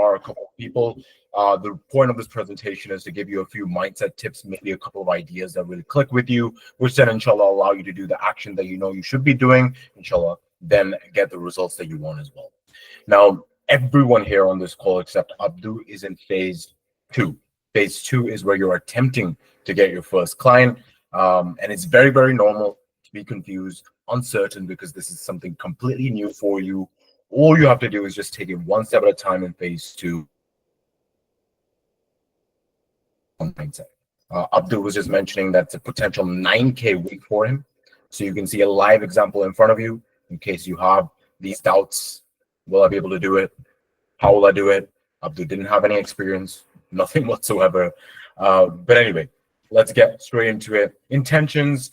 are a couple of people. The point of this presentation is to give you a few mindset tips, maybe a couple of ideas that really click with you, which then inshallah allow you to do the action that you know you should be doing, inshallah, then get the results that you want as well. Now, everyone here on this call except Abdu is in phase 2. Phase 2 is where you're attempting to get your first client. And it's very, very normal to be confused, uncertain, because this is something completely new for you. All you have to do is just take it one step at a time in phase 2. Mindset. Abdul was just mentioning that's a potential 9K week for him. So you can see a live example in front of you in case you have these doubts. Will I be able to do it? How will I do it? Abdul didn't have any experience, nothing whatsoever. But anyway, let's get straight into it. Intentions.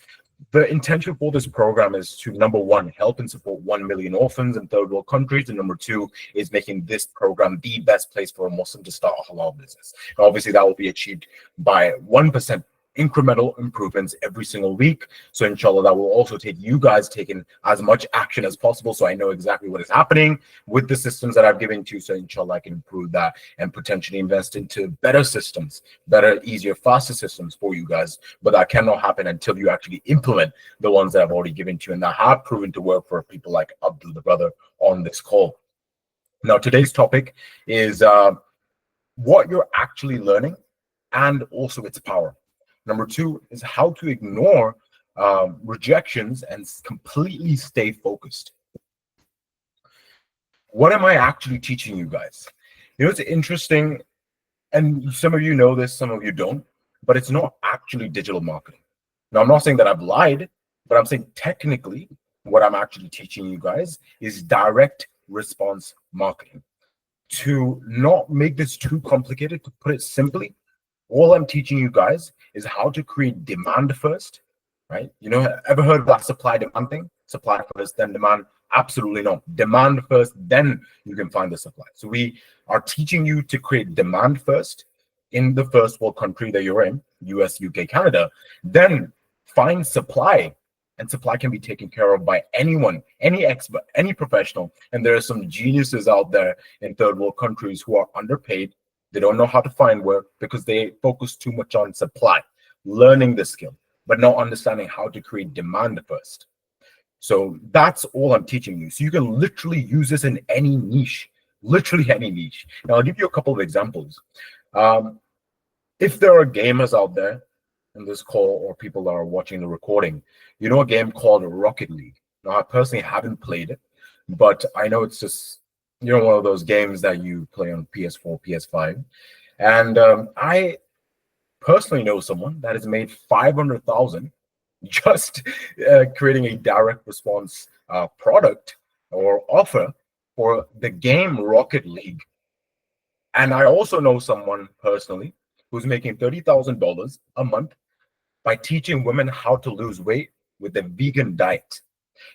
The intention for this program is to, number one, help and support 1 million orphans in third world countries. And number two is making this program the best place for a Muslim to start a halal business. And obviously, that will be achieved by 1% incremental improvements every single week. So inshallah, that will also take you guys taking as much action as possible. So I know exactly what is happening with the systems that I've given to you. So inshallah, I can improve that and potentially invest into better systems, better, easier, faster systems for you guys. But that cannot happen until you actually implement the ones that I've already given to you and that have proven to work for people like Abdul, the brother on this call. Now, today's topic is what you're actually learning and also its power. Number two is how to ignore rejections and completely stay focused. What am I actually teaching you guys? You know, it's interesting, and some of you know this, some of you don't, but it's not actually digital marketing. Now, I'm not saying that I've lied, but I'm saying technically what I'm actually teaching you guys is direct response marketing. To not make this too complicated, to put it simply, all I'm teaching you guys is how to create demand first, right? You know, ever heard of that supply demand thing? Supply first, then demand? Absolutely not. Demand first, then you can find the supply. So we are teaching you to create demand first in the first world country that you're in, US, UK, Canada, then find supply. And supply can be taken care of by anyone, any expert, any professional. And there are some geniuses out there in third world countries who are underpaid. They don't know how to find work because they focus too much on supply, learning the skill, but not understanding how to create demand first. So that's all I'm teaching you. So you can literally use this in any niche, literally any niche. Now, I'll give you a couple of examples. If there are gamers out there in this call or people that are watching the recording, you know a game called Rocket League. Now, I personally haven't played it, but I know it's just, you know, one of those games that you play on PS4, PS5. And I personally know someone that has made 500,000 just creating a direct response product or offer for the game Rocket League. And I also know someone personally who's making $30,000 a month by teaching women how to lose weight with a vegan diet.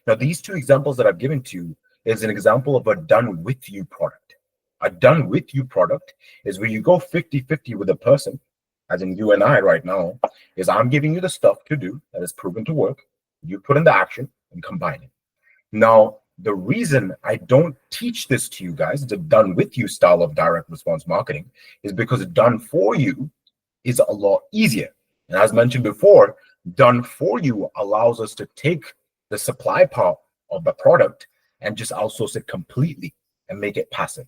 Now, these two examples that I've given to you is an example of a done with you product. A done with you product is where you go 50-50 with a person, as in you and I right now, is I'm giving you the stuff to do that is proven to work. You put in the action and combine it. Now, the reason I don't teach this to you guys, the done with you style of direct response marketing, is because done for you is a lot easier. And as mentioned before, done for you allows us to take the supply part of the product and just outsource it completely and make it passive.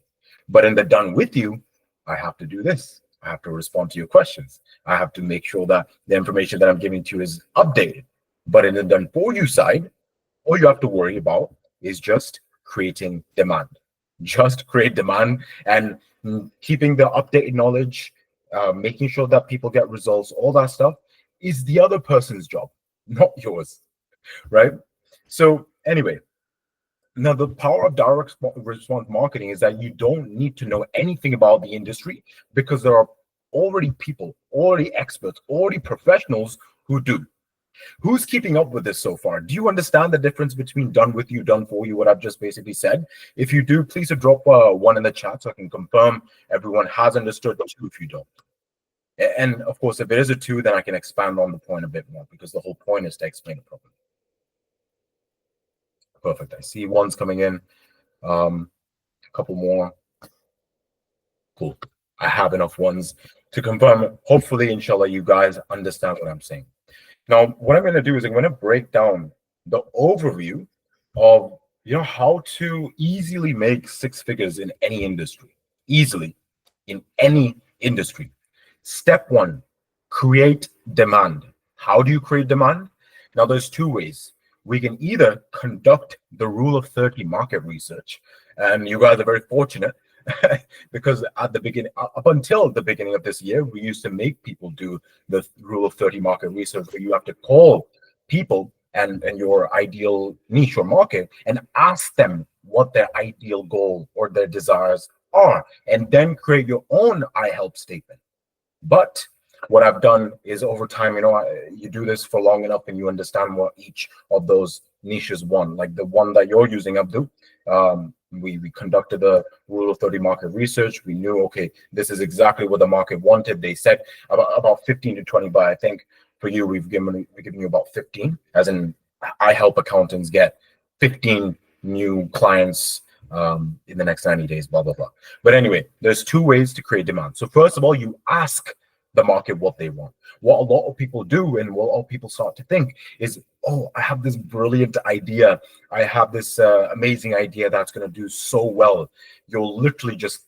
But in the done with you, I have to do this. I have to respond to your questions. I have to make sure that the information that I'm giving to you is updated. But in the done for you side, all you have to worry about is just creating demand. Just create demand and keeping the updated knowledge, making sure that people get results, all that stuff is the other person's job, not yours, right? So anyway, now the power of direct response marketing is that you don't need to know anything about the industry because there are already people, already experts, already professionals who do. Who's keeping up with this so far? Do you understand the difference between done with you, done for you, what I've just basically said? If you do, please drop one in the chat so I can confirm everyone has understood. Two if you don't. And of course, if it is a two, then I can expand on the point a bit more because the whole point is to explain it properly. Perfect. I see one's coming in. A couple more. Cool. I have enough ones to confirm. Hopefully, inshallah, you guys understand what I'm saying. Now, what I'm going to do is I'm going to break down the overview of how to easily make six figures in any industry, easily in any industry. Step one, create demand. How do you create demand? Now, there's two ways. We can either conduct the rule of 30 market research, and you guys are very fortunate because at the beginning, up until the beginning of this year, we used to make people do the rule of 30 market research, where you have to call people and your ideal niche or market and ask them what their ideal goal or their desires are, and then create your own I help statement. But what I've done is over time, you do this for long enough and you understand what each of those niches want. Like the one that you're using, Abdul, we conducted the rule of 30 market research. We knew, okay, this is exactly what the market wanted. They said about 15 to 20, but I think for you, we've given you about 15, as in I help accountants get 15 new clients in the next 90 days, blah, blah, blah. But anyway, there's two ways to create demand. So first of all, you ask the market what they want. What a lot of people do and what all people start to think is, oh, I have this brilliant idea. I have this amazing idea that's going to do so well. You're literally just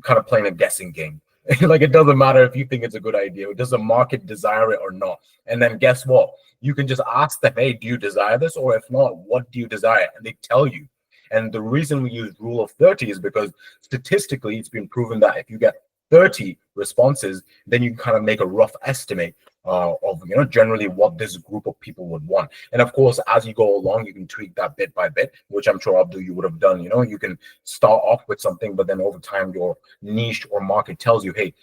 kind of playing a guessing game. Like, it doesn't matter if you think it's a good idea. Does the market desire it or not? And then guess what? You can just ask them, hey, do you desire this? Or if not, what do you desire? And they tell you. And the reason we use rule of 30 is because statistically, it's been proven that if you get 30 responses, then you can kind of make a rough estimate of generally what this group of people would want. And of course, as you go along, you can tweak that bit by bit, which I'm sure Abdul, you would have done. You can start off with something, but then over time your niche or market tells you, hey,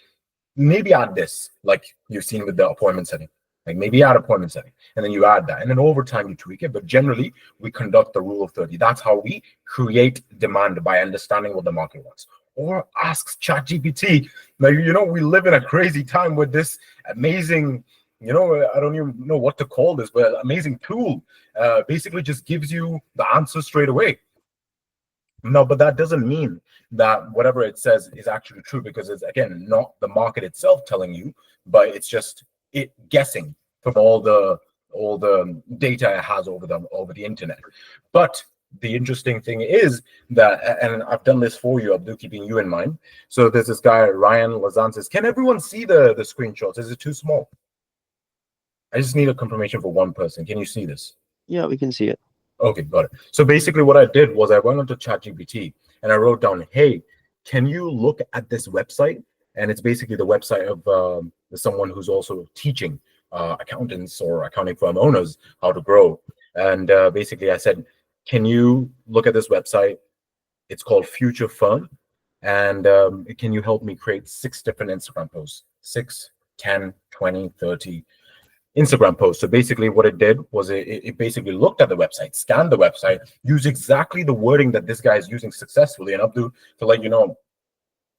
maybe add this, like you've seen with the appointment setting. Like maybe add appointment setting, and then you add that, and then over time you tweak it. But generally, we conduct the rule of 30. That's how we create demand, by understanding what the market wants. Or ask ChatGPT. Now, we live in a crazy time with this amazing, I don't even know what to call this, but amazing tool. Basically just gives you the answer straight away. No, but that doesn't mean that whatever it says is actually true, because it's, again, not the market itself telling you, but it's just it guessing from all the data it has over the internet. But the interesting thing is that, and I've done this for you, Abdul, keeping you in mind. So there's this guy, Ryan Lazan, says, can everyone see the screenshots? Is it too small? I just need a confirmation for one person. Can you see this? Yeah, we can see it. Okay, got it. So basically what I did was I went onto ChatGPT and I wrote down, hey, can you look at this website? And it's basically the website of someone who's also teaching accountants or accounting firm owners how to grow. And basically I said, can you look at this website? It's called Future Firm. And can you help me create 6 different Instagram posts? 6, 10, 20, 30 Instagram posts. So basically what it did was it basically looked at the website, scanned the website, used exactly the wording that this guy is using successfully. And Abdul, to let you know,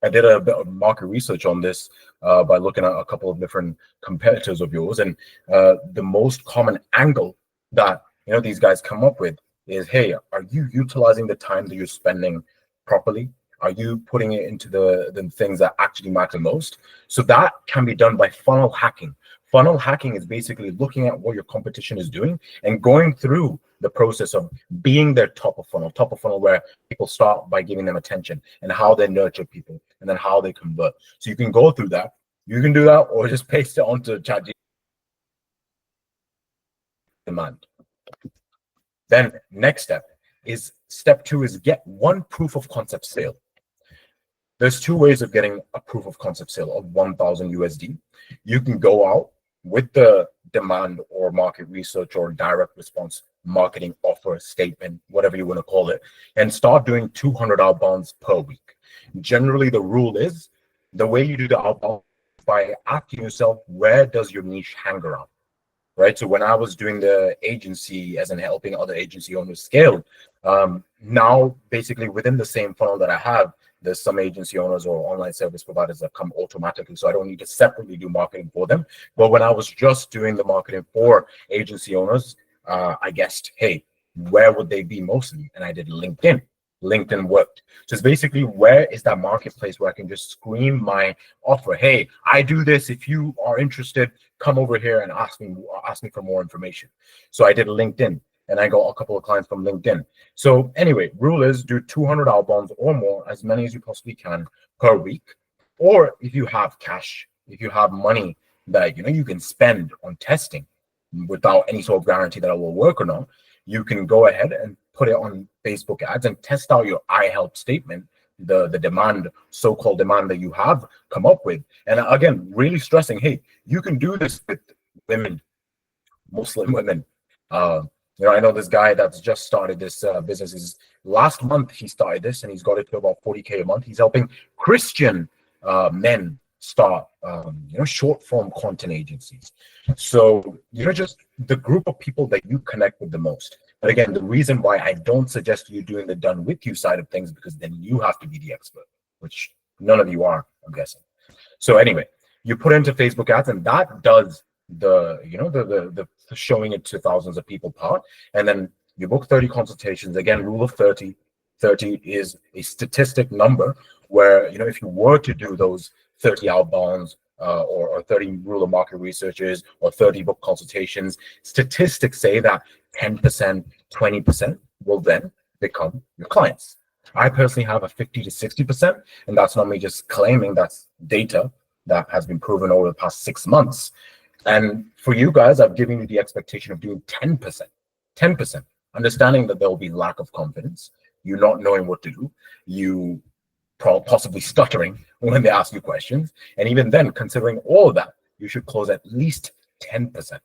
I did a bit of market research on this by looking at a couple of different competitors of yours. And the most common angle that these guys come up with is, hey, are you utilizing the time that you're spending properly? Are you putting it into the things that actually matter most? So that can be done by funnel hacking. Funnel hacking is basically looking at what your competition is doing and going through the process of being their top of funnel where people start by giving them attention, and how they nurture people, and then how they convert. So you can go through that. You can do that, or just paste it onto ChatGPT. Demand. Then next step 2 is get one proof of concept sale. There's 2 ways of getting a proof of concept sale of 1,000 USD. You can go out with the demand or market research or direct response marketing offer statement, whatever you want to call it, and start doing 200 outbounds per week. Generally, the rule is the way you do the outbound by asking yourself, where does your niche hang around? Right. So when I was doing the agency, as in helping other agency owners scale, now basically within the same funnel that I have, there's some agency owners or online service providers that come automatically. So I don't need to separately do marketing for them. But when I was just doing the marketing for agency owners, I guessed, hey, where would they be mostly? And I did LinkedIn. LinkedIn worked. So it's basically, where is that marketplace where I can just scream my offer? Hey, I do this. If you are interested, come over here and ask me for more information. So I did LinkedIn, and I got a couple of clients from LinkedIn. So anyway, rule is do 200 outbounds or more, as many as you possibly can per week. Or if you have cash, if you have money that you can spend on testing without any sort of guarantee that it will work or not, you can go ahead and put it on Facebook ads and test out your I help statement, the demand, so-called demand that you have come up with. And again, really stressing, hey, you can do this with women, Muslim women. I know this guy that's just started this business. Is last month he started this, and he's got it to about 40K a month. He's helping Christian men start short form content agencies. So just the group of people that you connect with the most. But again, the reason why I don't suggest you doing the done with you side of things, because then you have to be the expert, which none of you are, I'm guessing. So anyway, you put into Facebook ads, and that does the showing it to thousands of people part. And then you book 30 consultations. Again, rule of 30. 30 is a statistic number where if you were to do those 30 outbounds or 30 rule of market researches or 30 book consultations, statistics say that 10%, 20% will then become your clients. I personally have a 50 to 60%, and that's not me just claiming, that's data that has been proven over the past 6 months. And for you guys, I've given you the expectation of doing 10%, 10%, understanding that there will be lack of confidence, you not knowing what to do, you possibly stuttering when they ask you questions. And even then, considering all of that, you should close at least 10%.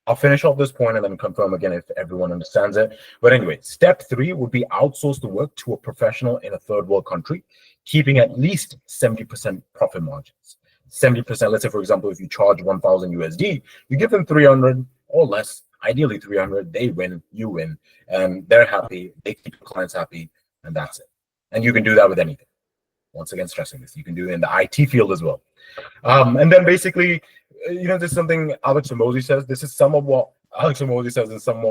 I'll finish off this point and then confirm again if everyone understands it. But anyway, step 3 would be outsource the work to a professional in a third world country, keeping at least 70% profit margins. 70%, let's say, for example, if you charge 1,000 USD, you give them 300 or less, ideally 300, they win, you win, and they're happy, they keep the clients happy, and that's it. And you can do that with anything. Once again, stressing this, you can do it in the IT field as well. And then basically, this is something Alex Hormozi says. This is some of what Alex Hormozi says and some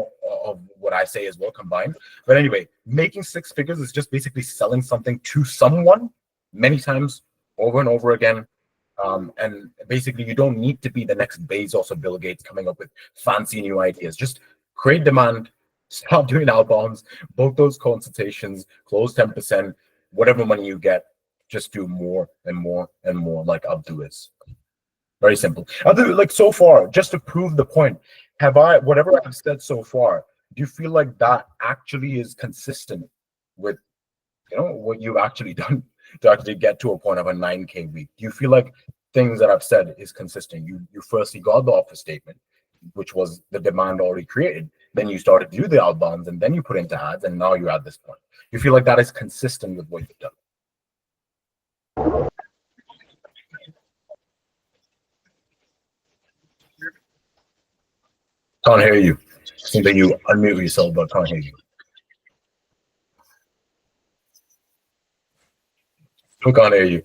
of what I say as well combined. But anyway, making 6 figures is just basically selling something to someone many times over and over again. And basically, you don't need to be the next Bezos or Bill Gates coming up with fancy new ideas. Just create demand, start doing outbounds, book those consultations, close 10%, whatever money you get, just do more and more and more, like Abdu is. Very simple. Abdu, like so far, just to prove the point, whatever I've said so far, do you feel like that actually is consistent with, what you've actually done to actually get to a point of a 9K week? Do you feel like things that I've said is consistent? You firstly got the offer statement, which was the demand already created. Then you started to do the outbounds, and then you put into ads, and now you're at this point. You feel like that is consistent with what you've done? Can't hear you. Seems that you unmute yourself, but can't hear you. Still can't hear you.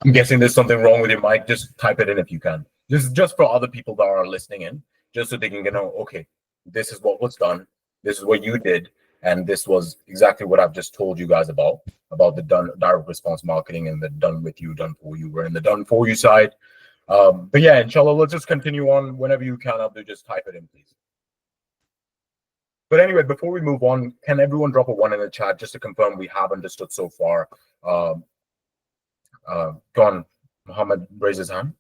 I'm guessing there's something wrong with your mic. Just type it in if you can. Just for other people that are listening in, just so they can know, okay, this is what was done, this is what you did, and this was exactly what I've just told you guys about the done direct response marketing and the done with you, done for you. We're in the done for you side. But yeah, inshallah, let's just continue on whenever you can. Abdul, just type it in, please. But anyway, before we move on, can everyone drop a 1 in the chat just to confirm we have understood so far? Don Muhammad raise his hand.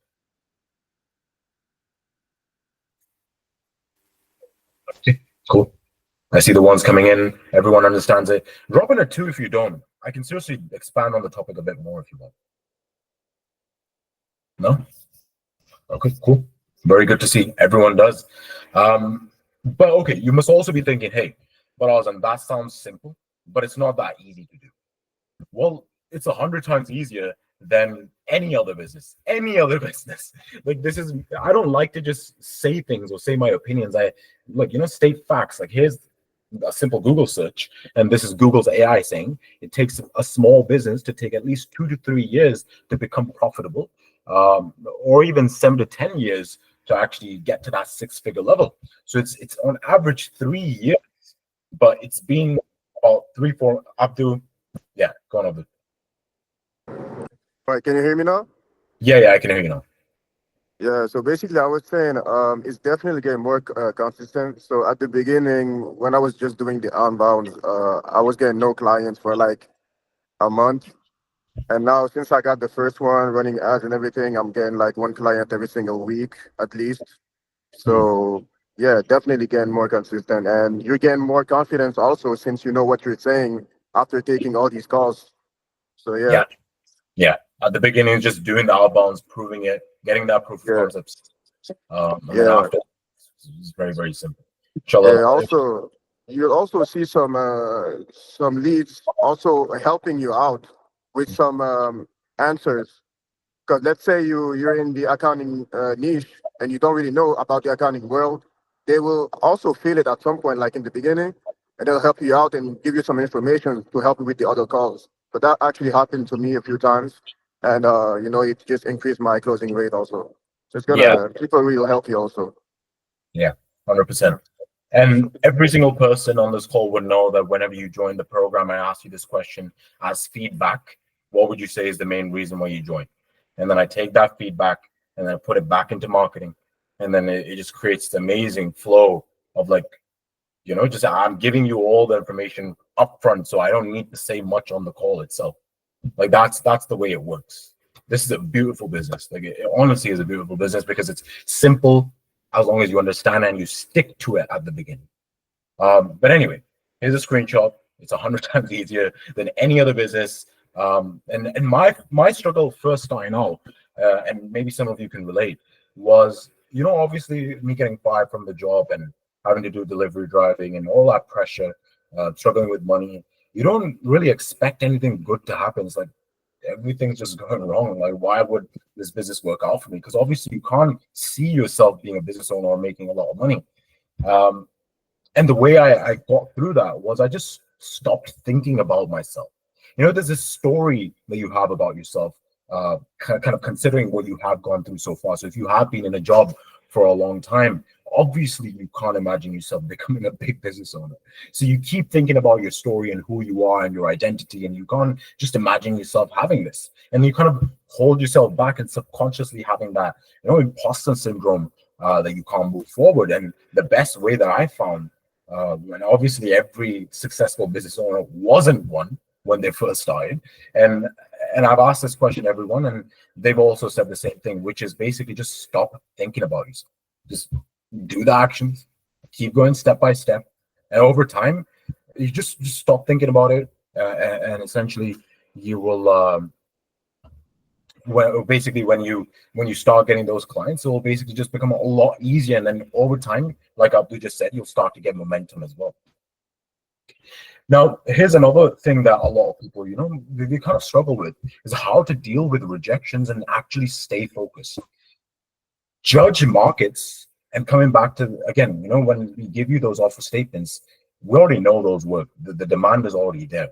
Okay, cool. I see the ones coming in. Everyone understands it. Drop in a 2 if you don't. I can seriously expand on the topic a bit more if you want. No? Okay, cool. Very good to see. Everyone does. But okay, you must also be thinking, hey, but Azam, that sounds simple, but it's not that easy to do. Well, it's 100 times easier than any other business. Like this is, I don't like to just say things or say my opinions. I like, state facts. Like here's a simple Google search, and this is Google's AI saying it takes a small business to take at least 2 to 3 years to become profitable. or even 7 to 10 years to actually get to that six-figure level. So it's on average 3 years, but it's been about 3, 4 up to, yeah, go on over. All right, can you hear me now? Yeah, I can hear you now. Yeah, so basically, I was saying it's definitely getting more consistent. So at the beginning, when I was just doing the outbound, I was getting no clients for like a month. And now, since I got the first one running ads and everything, I'm getting like one client every single week at least. Hmm. So yeah, definitely getting more consistent. And you're getting more confidence also since you know what you're saying after taking all these calls. So yeah, Yeah, yeah. At the beginning, just doing the outbounds, proving it, getting that proof of yeah, concepts, and then yeah. after, it's very, very simple. Inshallah. Yeah, also you'll also see some leads also helping you out with some answers. Because let's say you're in the accounting niche and you don't really know about the accounting world, they will also feel it at some point, like in the beginning, and they'll help you out and give you some information to help you with the other calls. So that actually happened to me a few times, and it just increased my closing rate also. So it's Yeah, gonna people will help you also. yeah, 100%. And every single person on this call would know that whenever you join the program, I ask you this question as feedback. What would you say is the main reason why you joined? And then I take that feedback and then I put it back into marketing. And then it just creates the amazing flow of like, just I'm giving you all the information up front. So I don't need to say much on the call itself. Like that's the way it works. This is a beautiful business. Like it honestly is a beautiful business because it's simple as long as you understand and you stick to it at the beginning. But anyway, here's a screenshot. It's 100 times easier than any other business. And my struggle first starting out, and maybe some of you can relate, was obviously me getting fired from the job and having to do delivery driving and all that pressure, struggling with money. You don't really expect anything good to happen. It's like everything's just going wrong. Like, why would this business work out for me? Because obviously you can't see yourself being a business owner or making a lot of money. Um, and the way I got through that was I just stopped thinking about myself. There's this story that you have about yourself, kind of considering what you have gone through so far. So if you have been in a job for a long time, obviously you can't imagine yourself becoming a big business owner. So you keep thinking about your story and who you are and your identity, and you can't just imagine yourself having this. And you kind of hold yourself back and subconsciously having that, imposter syndrome, that you can't move forward. And the best way that I found, and obviously every successful business owner wasn't one when they first started, and I've asked this question to everyone, and they've also said the same thing, which is basically just stop thinking about yourself. Just do the actions, keep going step by step, and over time, you just stop thinking about it, and essentially, you will. When you start getting those clients, it will basically just become a lot easier, and then over time, like Abdul just said, you'll start to get momentum as well. Now, here's another thing that a lot of people, they kind of struggle with is how to deal with rejections and actually stay focused. Judge markets, and coming back to again, when we give you those offer statements, we already know those work. The demand is already there,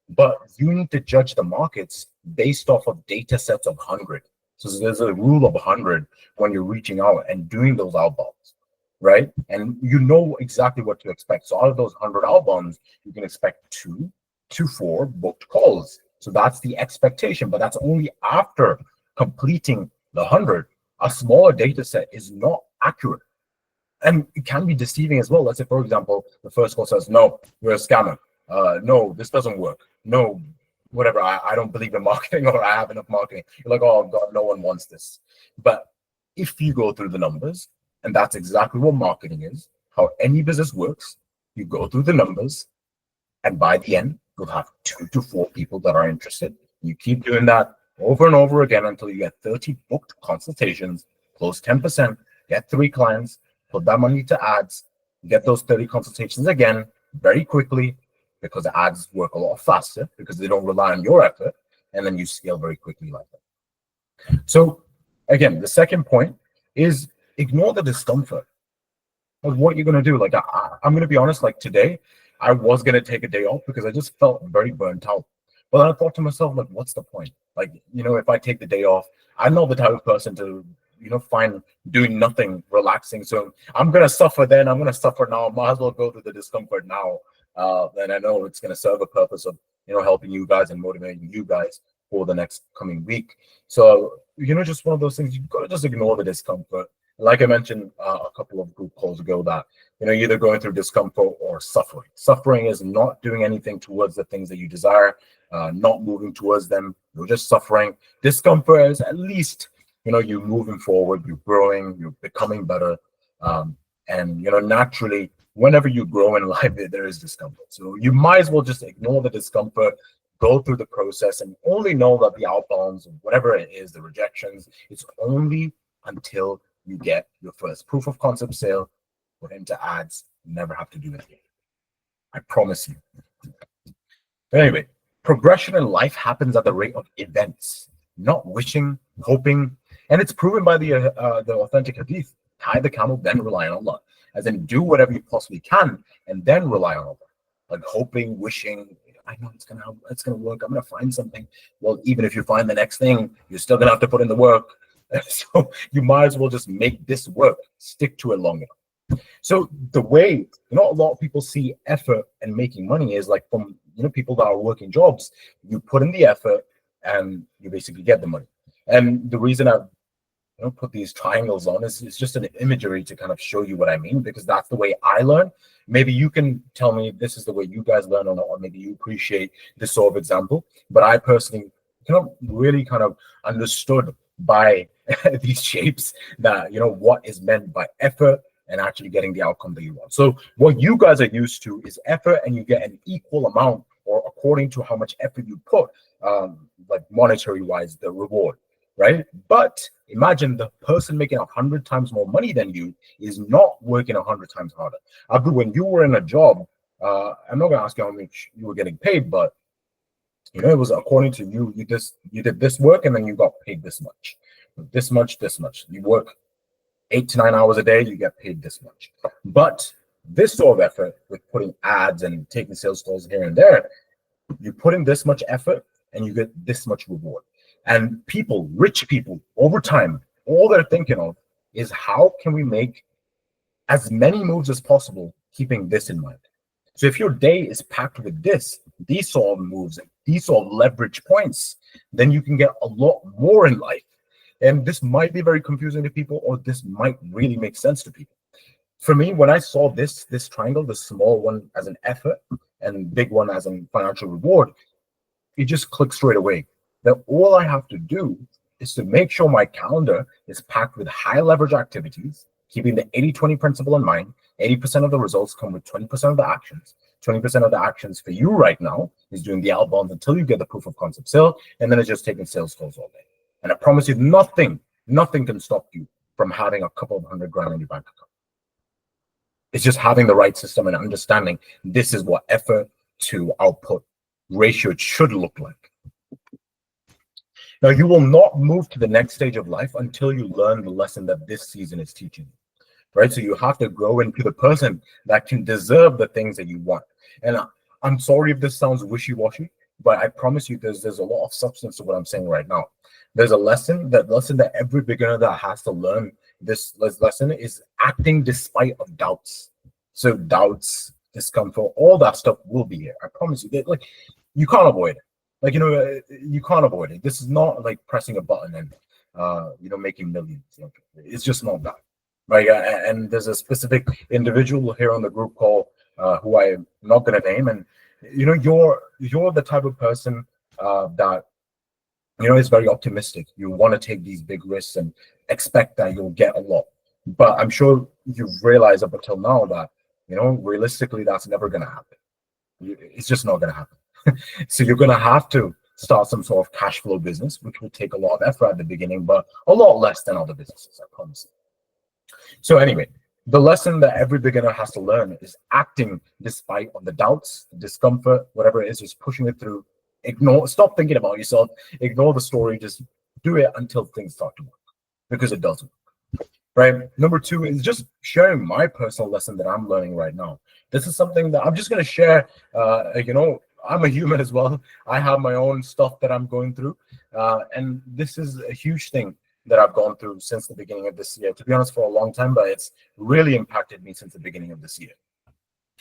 but you need to judge the markets based off of data sets of 100. So there's a rule of 100 when you're reaching out and doing those outbounds, right? And you know exactly what to expect. So out of those 100 outbounds, you can expect 2 to 4 booked calls. So that's the expectation, but that's only after completing the 100. A smaller data set is not accurate, and it can be deceiving as well. Let's say, for example, the first call says, no, you're a scammer. No, this doesn't work. No, whatever. I don't believe in marketing, or I have enough marketing. You're like, oh God, no one wants this. But if you go through the numbers, and that's exactly what marketing is, how any business works, you go through the numbers, and by the end, you'll have 2 to 4 people that are interested. You keep doing that over and over again until you get 30 booked consultations, close 10%, get 3 clients, put that money to ads, get those 30 consultations again very quickly, because the ads work a lot faster because they don't rely on your effort. And then you scale very quickly like that. So again, the second point is ignore the discomfort. Like, what you're gonna do? Like, I'm gonna be honest. Like today, I was gonna take a day off because I just felt very burnt out. But then I thought to myself, like, what's the point? Like, if I take the day off, I'm not the type of person to, find doing nothing relaxing. So I'm going to suffer then. I'm going to suffer now. Might as well go through the discomfort now. Then I know it's going to serve a purpose of, helping you guys and motivating you guys for the next coming week. So, just one of those things, you've got to just ignore the discomfort. Like I mentioned a couple of group calls ago, that you're either going through discomfort or suffering. Suffering is not doing anything towards the things that you desire, not moving towards them. You're just suffering. Discomfort is at least you're moving forward, you're growing, you're becoming better, and naturally, whenever you grow in life, there is discomfort. So you might as well just ignore the discomfort, go through the process, and only know that the outbounds, whatever it is, the rejections, it's only until you get your first proof of concept sale, put into ads, never have to do it again. I promise you. Anyway, progression in life happens at the rate of events, not wishing, hoping, and it's proven by the authentic hadith: tie the camel, then rely on Allah. As in, do whatever you possibly can, and then rely on Allah. Like hoping, wishing, I know it's gonna work. I'm gonna find something. Well, even if you find the next thing, you're still gonna have to put in the work. So you might as well just make this work, stick to it long enough. So the way, a lot of people see effort and making money is like from, people that are working jobs. You put in the effort and you basically get the money. And the reason I put these triangles on is it's just an imagery to kind of show you what I mean, because that's the way I learn. Maybe you can tell me this is the way you guys learn or not, or maybe you appreciate this sort of example. But I personally really kind of understood by these shapes that what is meant by effort and actually getting the outcome that you want. So what you guys are used to is effort, and you get an equal amount, or according to how much effort you put, like monetary wise, the reward, right? But imagine the person making 100 times more money than you is not working 100 times harder. Abdul, when you were in a job, I'm not going to ask you how much you were getting paid, but it was according to you. You did this work, and then you got paid this much. You work 8 to 9 hours a day, you get paid this much. But this sort of effort with putting ads and taking sales calls here and there, you put in this much effort and you get this much reward. And people, rich people, over time, all they're thinking of is how can we make as many moves as possible, keeping this in mind. So if your day is packed with these sort of moves, these sort of leverage points, then you can get a lot more in life. And this might be very confusing to people, or this might really make sense to people. For me, when I saw this triangle, the small one as an effort and big one as a financial reward, it just clicked straight away that all I have to do is to make sure my calendar is packed with high leverage activities, keeping the 80-20 principle in mind. 80% of the results come with 20% of the actions. 20% of the actions for you right now is doing the outbound until you get the proof of concept sale, and then it's just taking sales calls all day. And I promise you, nothing can stop you from having a couple of $100,000 in your bank account. It's just having the right system and understanding this is what effort to output ratio should look like. Now, you will not move to the next stage of life until you learn the lesson that this season is teaching you. Right? So you have to grow into the person that can deserve the things that you want. And I'm sorry if this sounds wishy-washy, but I promise you there's a lot of substance to what I'm saying right now. There's a lesson that every beginner that has to learn this lesson is acting despite of doubts. So doubts, discomfort, all that stuff will be here. I promise you that, like, you can't avoid it. Like, you can't avoid it. This is not like pressing a button and making millions. It's just not that. Right, and there's a specific individual here on the group call who I am not going to name, and you're the type of person that is very optimistic. You want to take these big risks and expect that you'll get a lot. But I'm sure you've realized up until now that realistically that's never going to happen. It's just not going to happen. So you're going to have to start some sort of cash flow business, which will take a lot of effort at the beginning, but a lot less than other businesses, I promise. So anyway, the lesson that every beginner has to learn is acting despite of the doubts, the discomfort, whatever it is, just pushing it through. Stop thinking about yourself, ignore the story, just do it until things start to work, because it does work. Right? Number 2 is just sharing my personal lesson that I'm learning right now. This is something that I'm just going to share, I'm a human as well. I have my own stuff that I'm going through, and this is a huge thing that I've gone through since the beginning of this year. To be honest, for a long time, but it's really impacted me since the beginning of this year.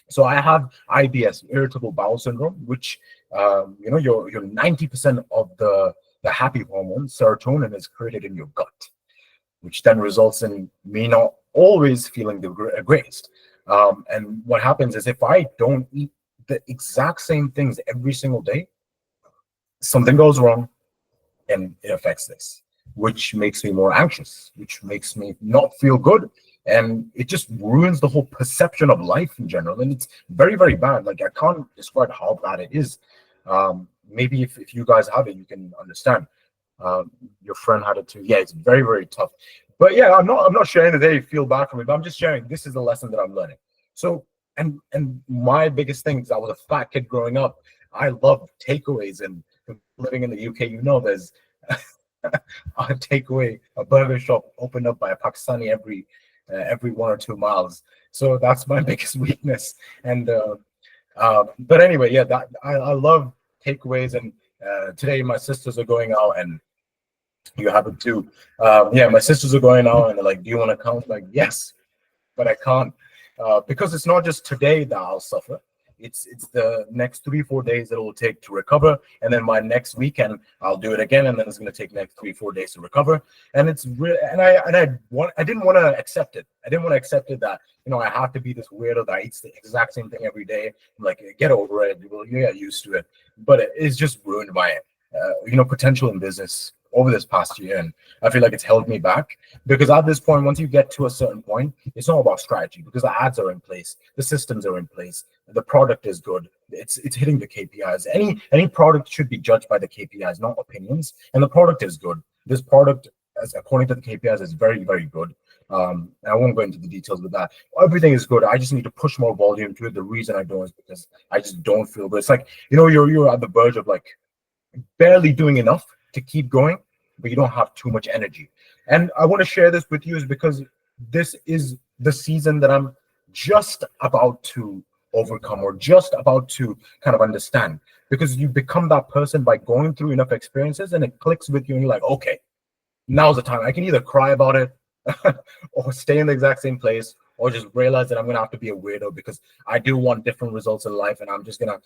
So I have IBS, irritable bowel syndrome, which your 90% of the happy hormone serotonin is created in your gut, which then results in me not always feeling the greatest. And what happens is if I don't eat the exact same things every single day, something goes wrong and it affects this, which makes me more anxious, which makes me not feel good. And it just ruins the whole perception of life in general. And it's very, very bad. Like, I can't describe how bad it is. Maybe if you guys have it, you can understand. Your friend had it too. Yeah, it's very, very tough. But yeah, I'm not sharing that they feel bad for me, but I'm just sharing this is the lesson that I'm learning. So, and my biggest thing is I was a fat kid growing up. I love takeaways, and living in the UK, there's a takeaway, a burger shop opened up by a Pakistani every 1 or 2 miles. So that's my biggest weakness. And but anyway, yeah, that I love takeaways. And today my sisters are going out, and you have it too. Yeah, my sisters are going out, and they're like, "Do you want to come?" I'm like, yes, but I can't because it's not just today that I'll suffer. It's the next 3-4 days that it will take to recover, and then my next weekend I'll do it again, and then it's going to take next 3-4 days to recover. And it's real, and I didn't want to accept it. I didn't want to accept it that I have to be this weirdo that eats the exact same thing every day. I'm like, get over it. Well, you get used to it. But it's just ruined my potential in business over this past year, and I feel like it's held me back because at this point, once you get to a certain point, it's not about strategy because the ads are in place, the systems are in place, the product is good, it's hitting the KPIs. Any product should be judged by the KPIs, not opinions, and the product is good. This product, as according to the KPIs, is very, very good. And I won't go into the details with that. Everything is good. I just need to push more volume to it. The reason I don't is because I just don't feel good. It's like you're at the verge of like barely doing enough to keep going, but you don't have too much energy. And I want to share this with you is because this is the season that I'm just about to overcome or just about to kind of understand, because you become that person by going through enough experiences and it clicks with you and you're like, okay, now's the time. I can either cry about it or stay in the exact same place, or just realize that I'm gonna have to be a weirdo because I do want different results in life, and I'm just gonna.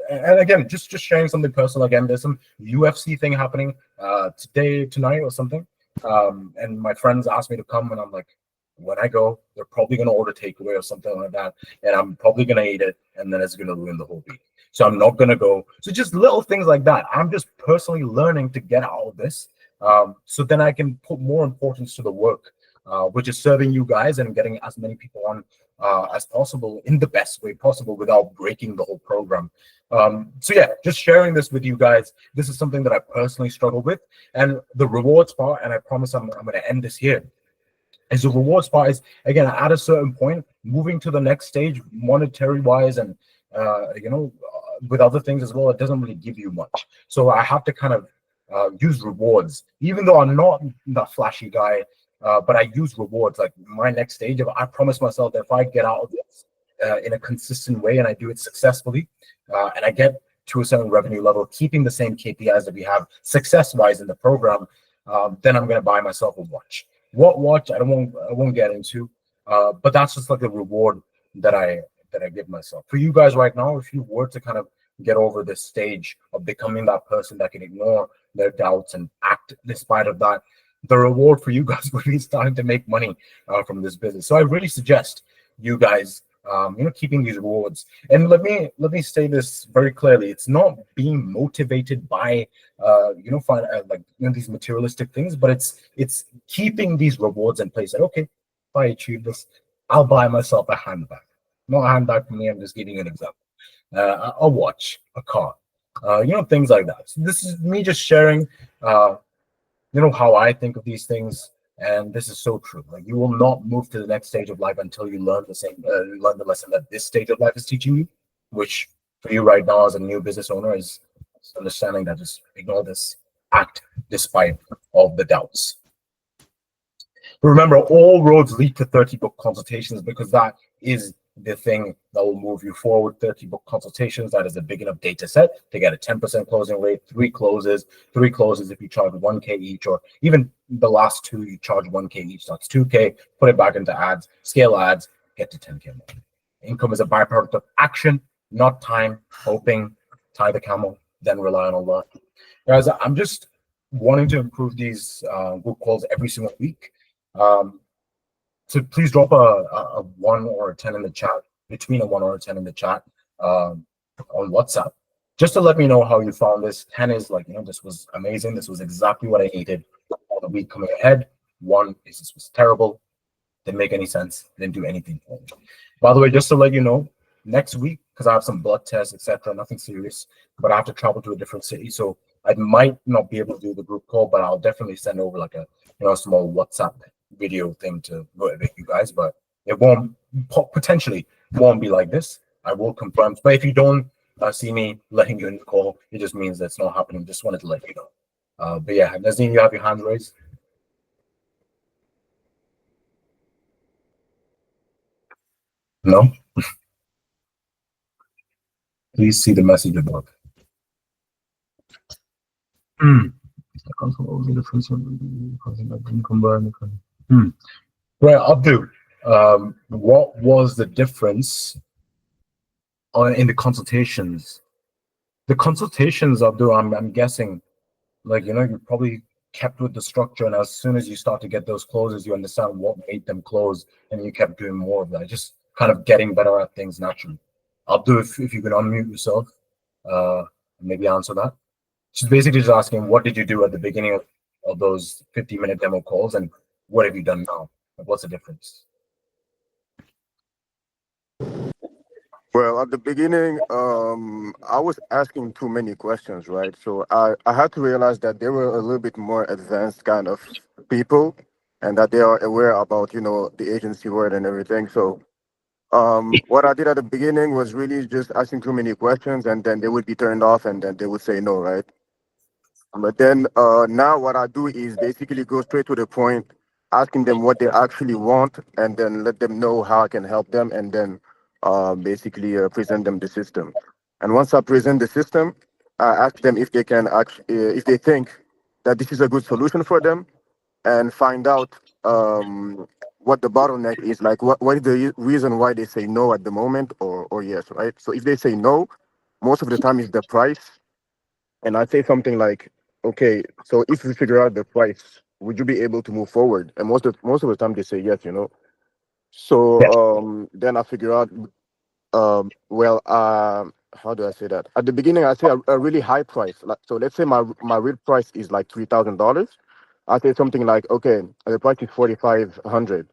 And again, just sharing something personal. Again, there's some UFC thing happening tonight or something, and my friends asked me to come, and I'm like, when I go, they're probably gonna order takeaway or something like that, and I'm probably gonna eat it, and then it's gonna ruin the whole week. So I'm not gonna go. So just little things like that. I'm just personally learning to get out of this, so then I can put more importance to the work, which is serving you guys and getting as many people on as possible in the best way possible without breaking the whole program. So yeah, just sharing this with you guys. This is something that I personally struggle with, and the rewards part. And I promise I'm going to end this here. Is the rewards part is again at a certain point, moving to the next stage, monetary wise, and with other things as well. It doesn't really give you much, so I have to kind of use rewards, even though I'm not that flashy guy. But I use rewards. Like my next stage of, I promise myself that if I get out of this in a consistent way and I do it successfully, and I get to a certain revenue level, keeping the same KPIs that we have success-wise in the program, then I'm going to buy myself a watch. What watch? I won't get into, but that's just like a reward that I give myself. For you guys right now, if you were to kind of get over this stage of becoming that person that can ignore their doubts and act despite of that, the reward for you guys would be starting to make money from this business. So I really suggest you guys, keeping these rewards. And let me say this very clearly: it's not being motivated by, these materialistic things, but it's keeping these rewards in place. Like, okay, if I achieve this, I'll buy myself a handbag. Not a handbag for me. I'm just giving you an example. A watch, a car, things like that. So this is me just sharing. How I think of these things, and this is so true. Like, you will not move to the next stage of life until you learn learn the lesson that this stage of life is teaching you, which for you right now as a new business owner is understanding that just ignore this, act despite all the doubts. But remember, all roads lead to 30 book consultations, because that is the thing that will move you forward. 30 book consultations, that is a big enough data set to get a 10% closing rate, three closes if you charge 1K each, or even the last two, you charge 1K each, that's 2K, put it back into ads, scale ads, get to 10K more. Income is a byproduct of action, not time, hoping, tie the camel, then rely on Allah. Guys, I'm just wanting to improve these group calls every single week. So please drop a 1 or a 10 in the chat, between a 1 or a 10 in the chat on WhatsApp, just to let me know how you found this. 10 is like, this was amazing. This was exactly what I needed for the week coming ahead. 1 is this was terrible. Didn't make any sense. Didn't do anything for me. By the way, just to let you know, next week, because I have some blood tests, etc., nothing serious, but I have to travel to a different city, so I might not be able to do the group call, but I'll definitely send over like a small WhatsApp video thing to motivate you guys. But it won't potentially won't be like this. I will confirm. But if you don't see me letting you in the call, it just means that's not happening. Just wanted to let you know. But yeah, Nazim, you have your hands raised. No. Please see the message above. Right, Abdul. What was the difference in the consultations? The consultations, Abdul, I'm guessing, like, you probably kept with the structure, and as soon as you start to get those closes, you understand what made them close, and you kept doing more of that, just kind of getting better at things naturally. Abdul, if you can unmute yourself, maybe answer that. She's basically just asking, what did you do at the beginning of those 50-minute demo calls, and what have you done now? What's the difference? Well, at the beginning, I was asking too many questions, right? So I had to realize that they were a little bit more advanced kind of people, and that they are aware about, the agency world and everything. So what I did at the beginning was really just asking too many questions, and then they would be turned off, and then they would say no, right? But then now what I do is basically go straight to the point, asking them what they actually want, and then let them know how I can help them, and then basically present them the system. And once I present the system, I ask them if they can actually, if they think that this is a good solution for them, and find out what the bottleneck is, like what is the reason why they say no at the moment, or yes, right? So if they say no, most of the time it's the price, and I say something like, okay, so if we figure out the price, would you be able to move forward? And most of the time they say yes. So Yeah. then I figure out, well, how do I say that? At the beginning, I say a really high price. Like, so let's say my real price is like $3,000. I say something like, okay, the price is 4,500.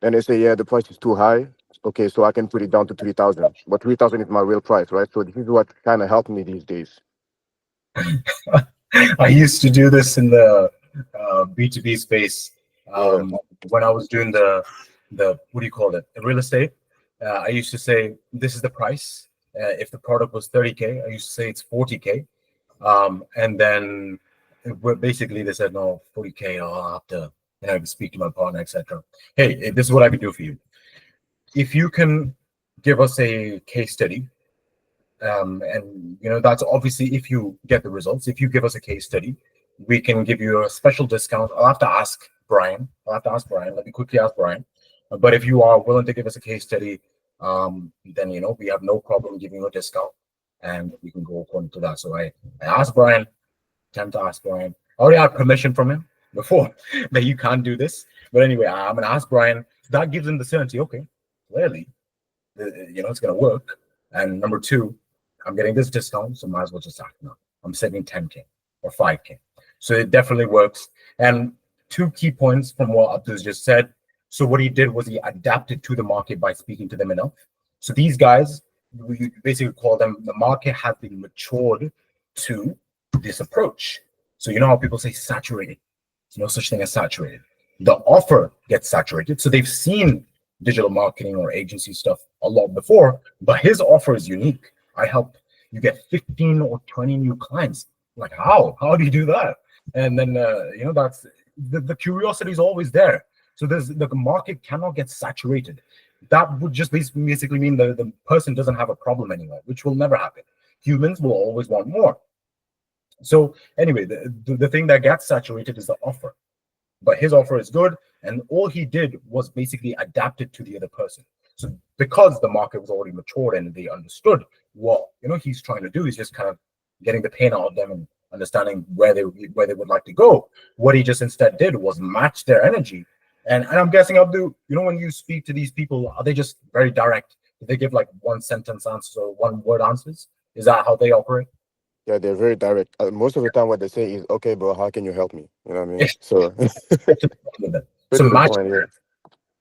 Then they say, yeah, the price is too high. Okay, so I can put it down to 3,000. But 3,000 is my real price, right? So this is what kind of helped me these days. I used to do this in the B2B space Yeah. when I was doing the what do you call it, the real estate. I used to say this is the price. If the product was 30K, I used to say it's 40K, and then basically they said no, 40K. I'll have to speak to my partner, etc. Hey, this is what I can do for you. If you can give us a case study, and that's obviously if you get the results. If you give us a case study, we can give you a special discount. I'll have to ask Brian. Let me quickly ask Brian. But if you are willing to give us a case study, then we have no problem giving you a discount, and we can go according to that. So I asked Brian. Time to ask Brian. I already had permission from him before that you can't do this. But anyway, I'm gonna ask Brian. That gives him the certainty. Okay, clearly, it's gonna work. And number two, I'm getting this discount, so might as well just act now. I'm saving 10K or 5K. So it definitely works. And two key points from what Abdul just said. So what he did was he adapted to the market by speaking to them enough. So these guys, we basically call them, the market has been matured to this approach. So you know how people say saturated? There's no such thing as saturated. The offer gets saturated. So they've seen digital marketing or agency stuff a lot before, but his offer is unique. I help you get 15 or 20 new clients. Like, how do you do that? And then that's the curiosity is always there. So the market cannot get saturated. that would just basically mean that the person doesn't have a problem anymore, which will never happen. Humans will always want more. So anyway, the thing that gets saturated is the offer. But his offer is good, and all he did was basically adapt it to the other person. So because the market was already matured and they understood what he's trying to do, he's just kind of getting the pain out of them and understanding where they would like to go. What he just instead did was match their energy. And I'm guessing, Abdu, when you speak to these people, are they just very direct? Do they give like one sentence answers or one word answers? Is that how they operate? Yeah, they're very direct. Most of the time, what they say is, "Okay, bro, how can you help me?" You know what I mean? So, So to the match point, yeah.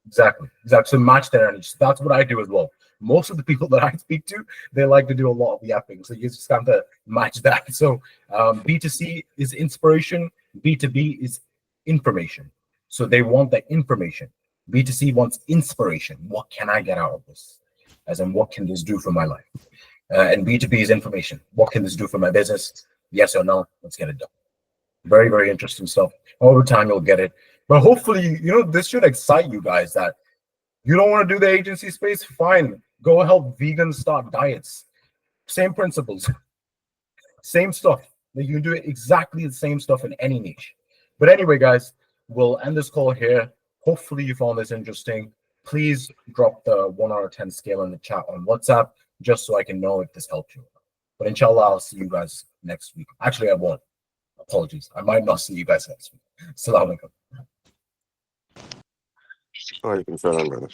exactly. So match their energy. So that's what I do as well. Most of the people that I speak to, they like to do a lot of yapping. So you just have to match that. So B2C is inspiration, B2B is information. So they want the information. B2C wants inspiration. What can I get out of this? As in, what can this do for my life? And B2B is information. What can this do for my business? Yes or no? Let's get it done. Very, very interesting stuff. Over time, you'll get it. But hopefully, this should excite you guys that you don't want to do the agency space. Fine. Go help vegans start diets. Same principles, same stuff. You can do exactly the same stuff in any niche. But anyway, guys, we'll end this call here. Hopefully, you found this interesting. Please drop the 1 out of 10 scale in the chat on WhatsApp just so I can know if this helped you. But inshallah, I'll see you guys next week. Actually, I won't. Apologies. I might not see you guys next week. Assalamu alaikum. Oh, you can fill in, brother.